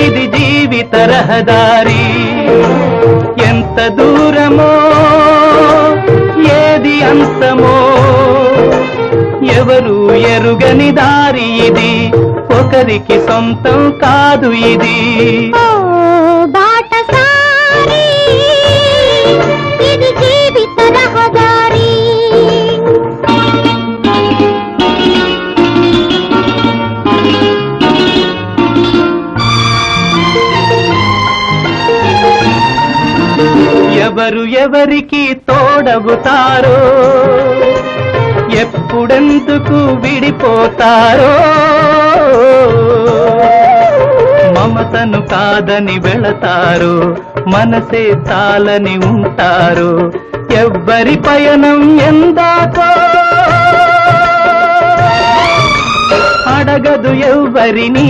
ఇది జీవిత రహదారి. ఎంత దూరమో ఏది అంతమో ఎవరు ఎరుగని దారి ఇది, ఒకరికి సొంతం కాదు ఇది. ఇది జీవిత రహదారి. ఎవరు ఎవరికి తోడవుతారో, ఎప్పుడెందుకు విడిపోతారో, మమతను కాదని వెళతారు, మనసే చాలని ఉంటారు. ఎవ్వరి పయనం ఎందాకో అడగదు ఎవ్వరిని.